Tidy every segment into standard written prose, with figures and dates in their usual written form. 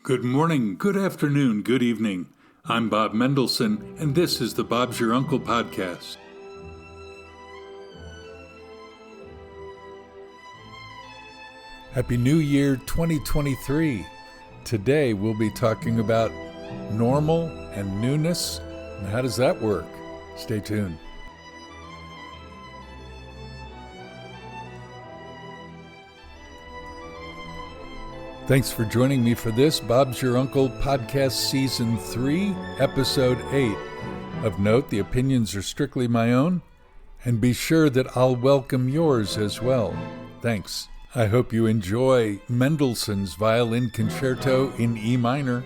Good morning, good afternoon, good evening. I'm Bob Mendelsohn, and this is the Bob's Your Uncle podcast. Happy New Year 2023. Today we'll be talking about normal and newness, and how does that work? Stay tuned. Thanks for joining me for this Bob's Your Uncle podcast season 3, episode 8. Of note, the opinions are strictly my own, and be sure that I'll welcome yours as well. Thanks. I hope you enjoy Mendelssohn's Violin Concerto in E minor.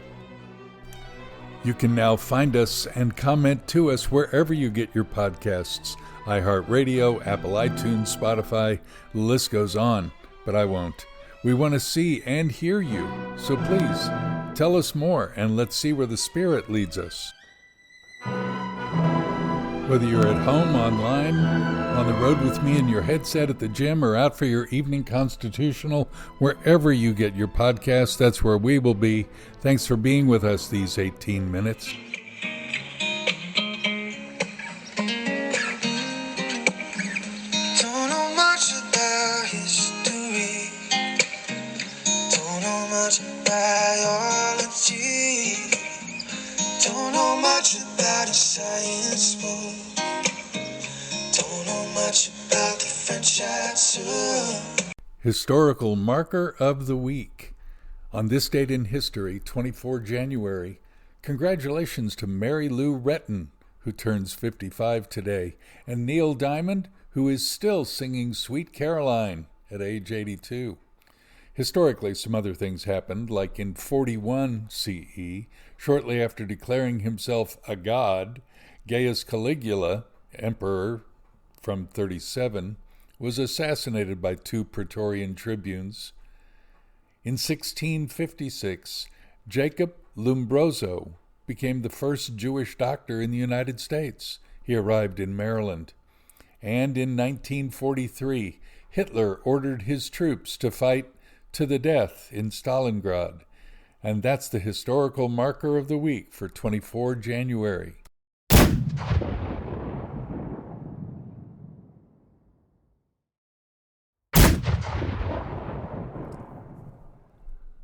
You can now find us and comment to us wherever you get your podcasts. iHeartRadio, Apple iTunes, Spotify, the list goes on, but I won't. We want to see and hear you, so please tell us more and let's see where the Spirit leads us. Whether you're at home, online, on the road with me in your headset at the gym, or out for your evening constitutional, wherever you get your podcast, that's where we will be. Thanks for being with us these 18 minutes. Historical Marker of the Week. On this date in history, 24 January, congratulations to Mary Lou Retton, who turns 55 today, and Neil Diamond, who is still singing Sweet Caroline at age 82. Historically, some other things happened, like in 41 CE, shortly after declaring himself a god, Gaius Caligula, emperor from 37, was assassinated by 2 Praetorian tribunes. In 1656, Jacob Lombroso became the first Jewish doctor in the United States. He arrived in Maryland. And in 1943, Hitler ordered his troops to fight to the death in Stalingrad. And that's the historical marker of the week for 24 January.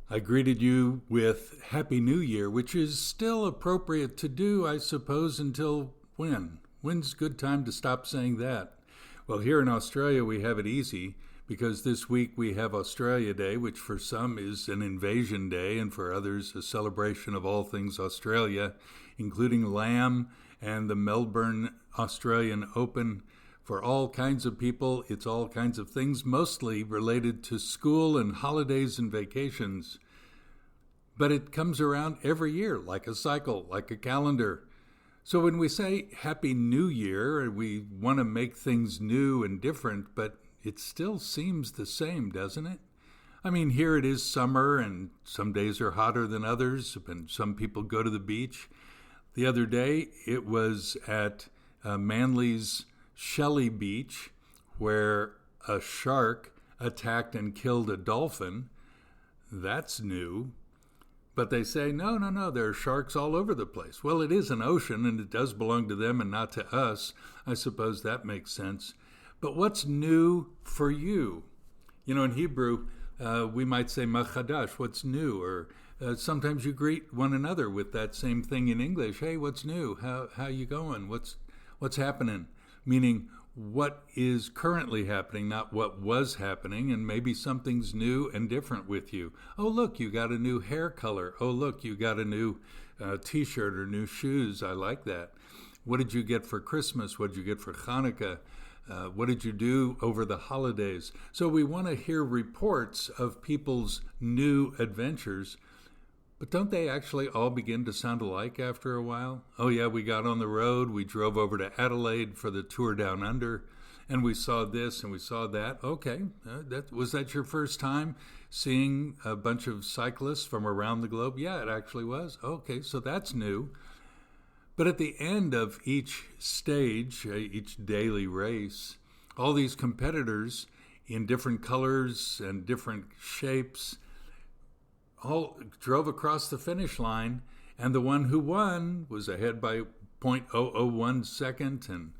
I greeted you with Happy New Year, which is still appropriate to do, I suppose, until when? When's a good time to stop saying that? Well, here in Australia, we have it easy, because this week we have Australia Day, which for some is an invasion day, and for others a celebration of all things Australia, including lamb and the Melbourne Australian Open. For all kinds of people, it's all kinds of things, mostly related to school and holidays and vacations. But it comes around every year, like a cycle, like a calendar. So when we say Happy New Year, we want to make things new and different, but it still seems the same, doesn't it? I mean, here it is summer, and some days are hotter than others, and some people go to the beach. The other day, it was at Manly's Shelley Beach, where a shark attacked and killed a dolphin. That's new. But they say, no, there are sharks all over the place. Well, it is an ocean, and it does belong to them and not to us. I suppose that makes sense. But what's new for you? You know, in Hebrew, we might say machadash, what's new? Or sometimes you greet one another with that same thing in English. Hey, what's new? How you going? What's happening? Meaning what is currently happening, not what was happening, and maybe something's new and different with you. Oh, look, you got a new hair color. Oh, look, you got a new T-shirt or new shoes. I like that. What did you get for Christmas? What did you get for Hanukkah? What did you do over the holidays? So we want to hear reports of people's new adventures. But don't they actually all begin to sound alike after a while? Oh yeah, we got on the road, we drove over to Adelaide for the tour down under, and we saw this and we saw that. Okay, was that your first time seeing a bunch of cyclists from around the globe? Yeah, it actually was. Okay, so that's new. But at the end of each stage, each daily race, all these competitors in different colors and different shapes all drove across the finish line, and the one who won was ahead by 0.001 second and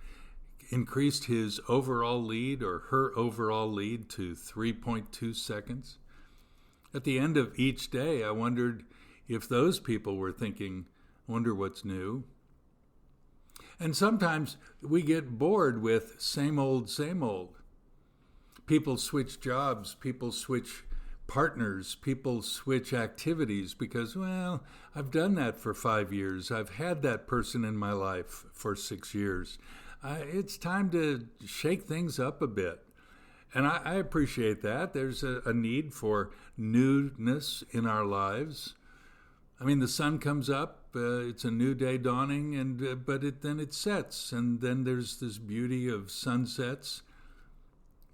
increased his overall lead or her overall lead to 3.2 seconds. At the end of each day, I wondered if those people were thinking, wonder what's new. And sometimes we get bored with same old, same old. People switch jobs, people switch partners, people switch activities because, well, I've done that for 5 years. I've had that person in my life for 6 years. It's time to shake things up a bit. And I appreciate that. There's a need for newness in our lives. I mean, the sun comes up, it's a new day dawning, but then it sets, and then there's this beauty of sunsets.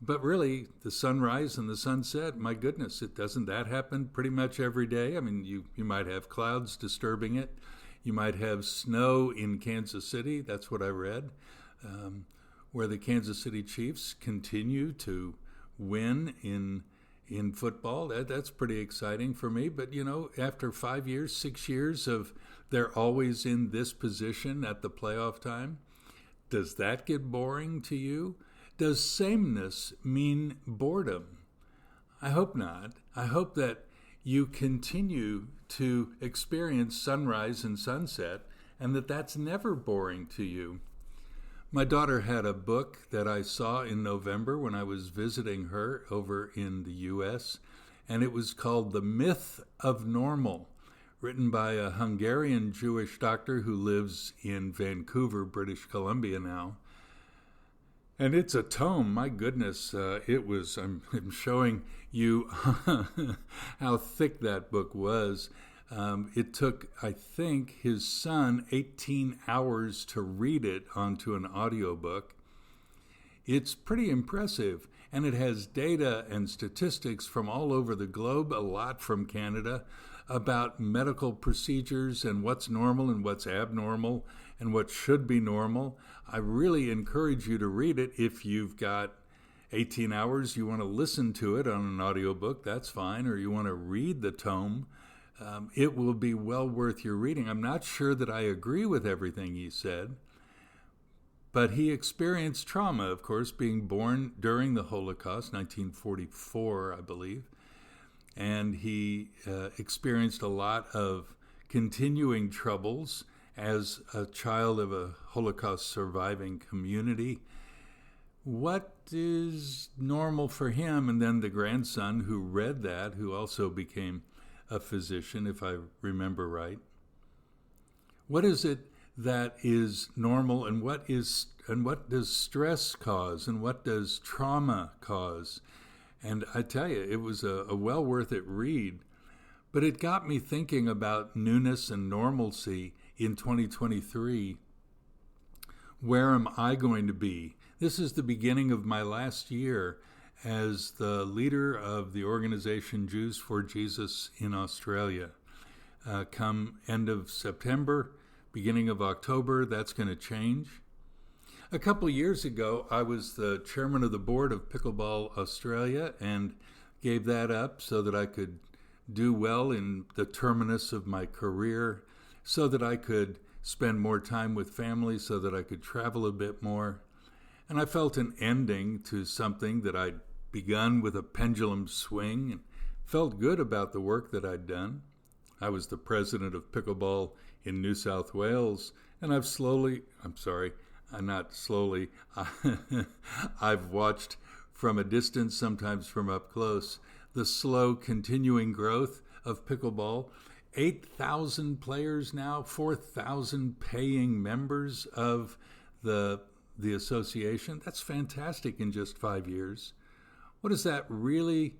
But really, the sunrise and the sunset, my goodness, doesn't that happen pretty much every day? I mean, you might have clouds disturbing it. You might have snow in Kansas City, that's what I read, where the Kansas City Chiefs continue to win in football. That's pretty exciting for me. But, after 5 years, 6 years of they're always in this position at the playoff time, does that get boring to you? Does sameness mean boredom? I hope not. I hope that you continue to experience sunrise and sunset and that's never boring to you. My daughter had a book that I saw in November when I was visiting her over in the U.S., and it was called The Myth of Normal, written by a Hungarian Jewish doctor who lives in Vancouver, British Columbia now. And it's a tome, my goodness, I'm showing you how thick that book was. It took, I think, his son 18 hours to read it onto an audiobook. It's pretty impressive, and it has data and statistics from all over the globe, a lot from Canada, about medical procedures and what's normal and what's abnormal and what should be normal. I really encourage you to read it. If you've got 18 hours, you want to listen to it on an audiobook, that's fine, or you want to read the tome. It will be well worth your reading. I'm not sure that I agree with everything he said, but he experienced trauma, of course, being born during the Holocaust, 1944, I believe, and he experienced a lot of continuing troubles as a child of a Holocaust surviving community. What is normal for him? And then the grandson who read that, who also became a physician, if I remember right. What is it that is normal, and what does stress cause, and what does trauma cause? And I tell you, it was a well worth it read, but it got me thinking about newness and normalcy in 2023. Where am I going to be? This is the beginning of my last year as the leader of the organization Jews for Jesus in Australia. Come end of September, beginning of October, that's going to change. A couple years ago, I was the chairman of the board of Pickleball Australia and gave that up so that I could do well in the terminus of my career, so that I could spend more time with family, so that I could travel a bit more. And I felt an ending to something that I'd begun with a pendulum swing and felt good about the work that I'd done. I was the president of pickleball in New South Wales, and I've watched from a distance, sometimes from up close, the slow continuing growth of pickleball. 8,000 players now, 4,000 paying members of the association. That's fantastic in just 5 years. What is that really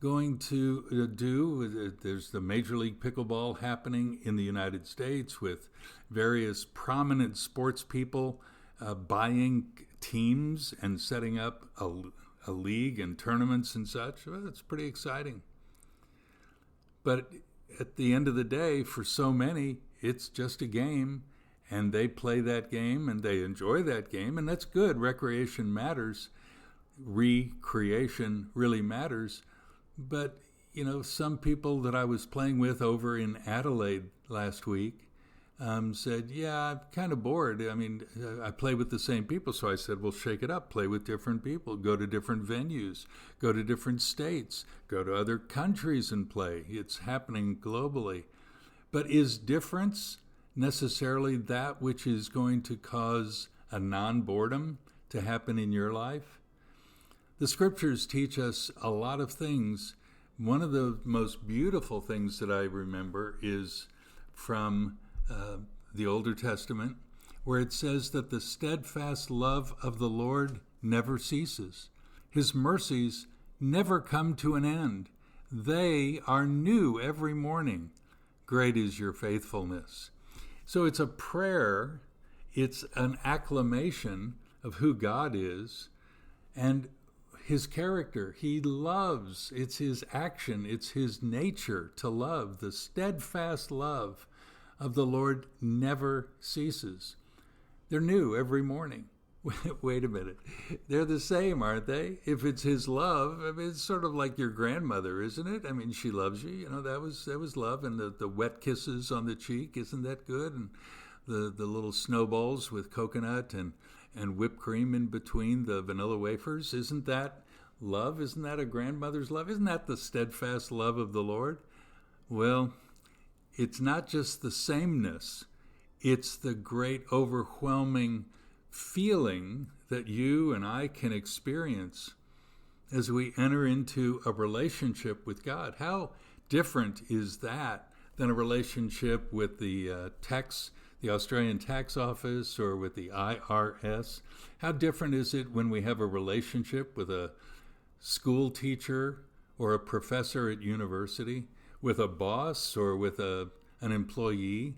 going to do? There's the Major League Pickleball happening in the United States with various prominent sports people buying teams and setting up a league and tournaments and such. Well, that's pretty exciting. But at the end of the day, for so many, it's just a game, and they play that game and they enjoy that game, and that's good. Recreation matters. Recreation really matters. But, some people that I was playing with over in Adelaide last week said, yeah, I'm kind of bored. I mean, I play with the same people. So I said, well, shake it up. Play with different people. Go to different venues. Go to different states. Go to other countries and play. It's happening globally. But is difference necessarily that which is going to cause a non-boredom to happen in your life? The scriptures teach us a lot of things. One of the most beautiful things that I remember is from the Older Testament, where it says that the steadfast love of the Lord never ceases. His mercies never come to an end. They are new every morning. Great is your faithfulness. So it's a prayer, it's an acclamation of who God is and his character. He loves. It's his action. It's his nature to love. The steadfast love of the Lord never ceases. They're new every morning. Wait a minute. They're the same, aren't they? If it's his love, I mean, it's sort of like your grandmother, isn't it? I mean, she loves you. That was love. And the wet kisses on the cheek, isn't that good? And the little snowballs with coconut and whipped cream in between the vanilla wafers, isn't that love? Isn't that a grandmother's love? Isn't that the steadfast love of the Lord? Well, it's not just the sameness. It's the great overwhelming feeling that you and I can experience as we enter into a relationship with God. How different is that than a relationship with the Australian Tax Office or with the IRS? How different is it when we have a relationship with a school teacher or a professor at university, with a boss or with an employee?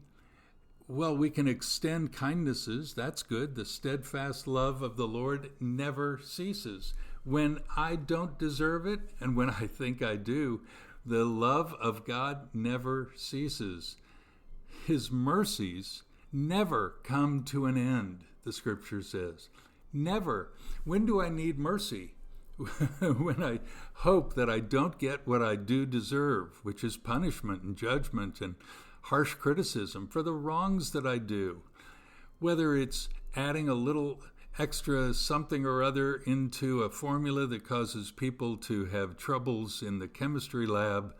Well, we can extend kindnesses. That's good. The steadfast love of the Lord never ceases. When I don't deserve it and when I think I do, the love of God never ceases. His mercies never come to an end, the scripture says. Never. When do I need mercy? When I hope that I don't get what I do deserve, which is punishment and judgment and harsh criticism for the wrongs that I do. Whether it's adding a little extra something or other into a formula that causes people to have troubles in the chemistry lab,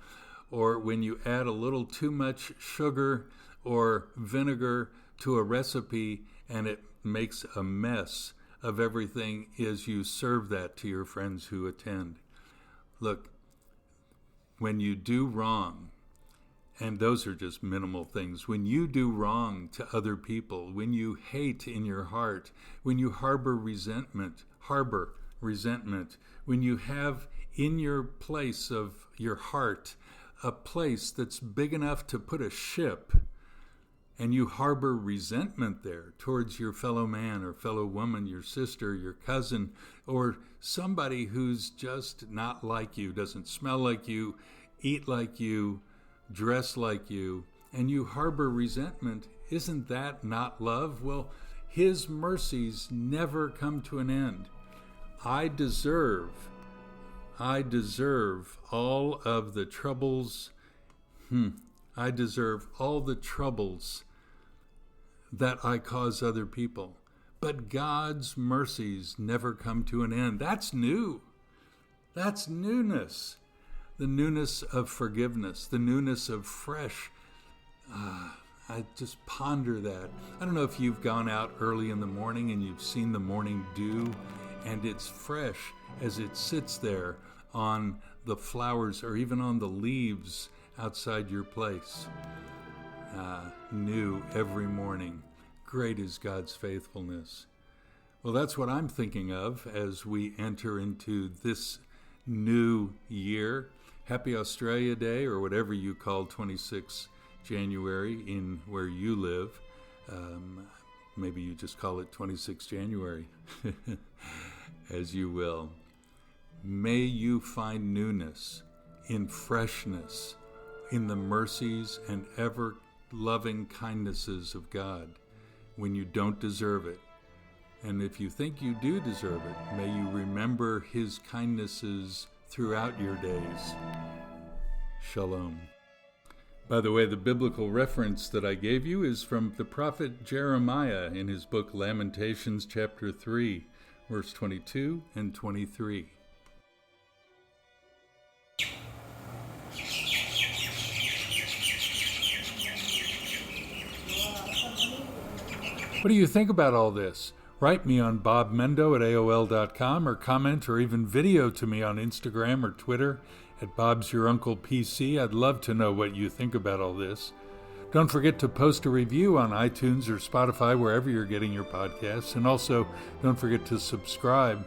or when you add a little too much sugar or vinegar to a recipe and it makes a mess of everything as you serve that to your friends who attend. Look, when you do wrong, and those are just minimal things. When you do wrong to other people, when you hate in your heart, when you harbor resentment, when you have in your place of your heart a place that's big enough to put a ship, and you harbor resentment there towards your fellow man or fellow woman, your sister, your cousin, or somebody who's just not like you, doesn't smell like you, eat like you, dress like you, and you harbor resentment, isn't that not love? Well, his mercies never come to an end. I deserve all of the troubles. I deserve all the troubles that I cause other people. But God's mercies never come to an end. That's new. That's newness. The newness of forgiveness, the newness of fresh. I just ponder that. I don't know if you've gone out early in the morning and you've seen the morning dew, and it's fresh as it sits there on the flowers or even on the leaves outside your place. New every morning. Great is God's faithfulness. Well, that's what I'm thinking of as we enter into this new year. Happy Australia Day, or whatever you call 26 January in where you live. Maybe you just call it 26 January, as you will. May you find newness in freshness, in the mercies and ever-loving kindnesses of God when you don't deserve it. And if you think you do deserve it, may you remember his kindnesses throughout your days. Shalom. By the way, the biblical reference that I gave you is from the prophet Jeremiah in his book Lamentations chapter 3, verse 22 and 23. What do you think about all this? Write me on bobmendo@aol.com or comment or even video to me on Instagram or Twitter at Bob's Your Uncle PC. I'd love to know what you think about all this. Don't forget to post a review on iTunes or Spotify, wherever you're getting your podcasts. And also, don't forget to subscribe.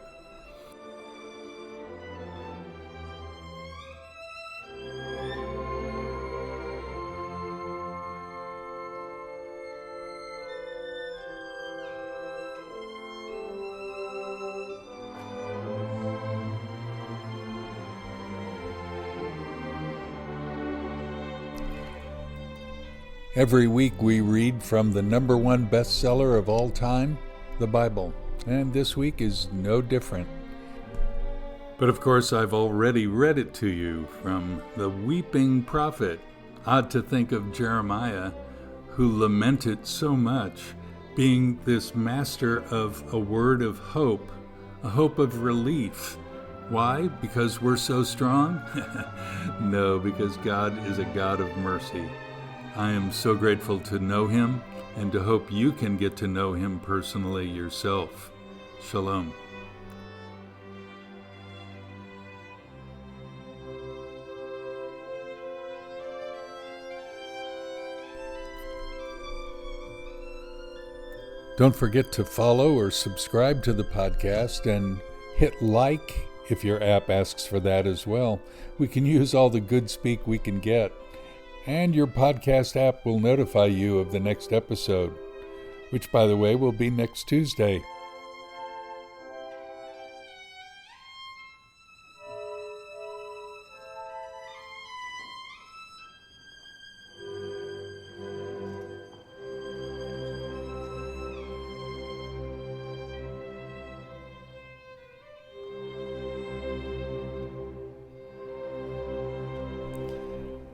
Every week we read from the number one bestseller of all time, the Bible, and this week is no different. But of course I've already read it to you from the weeping prophet. Odd to think of Jeremiah, who lamented so much, being this master of a word of hope, a hope of relief. Why? Because we're so strong? No, because God is a God of mercy. I am so grateful to know him and to hope you can get to know him personally yourself. Shalom. Don't forget to follow or subscribe to the podcast and hit like if your app asks for that as well. We can use all the good speak we can get. And your podcast app will notify you of the next episode, which, by the way, will be next Tuesday.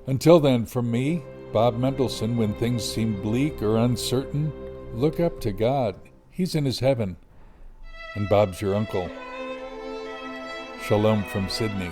Until then, from me, Bob Mendelsohn, when things seem bleak or uncertain, look up to God. He's in his heaven. And Bob's your uncle. Shalom from Sydney.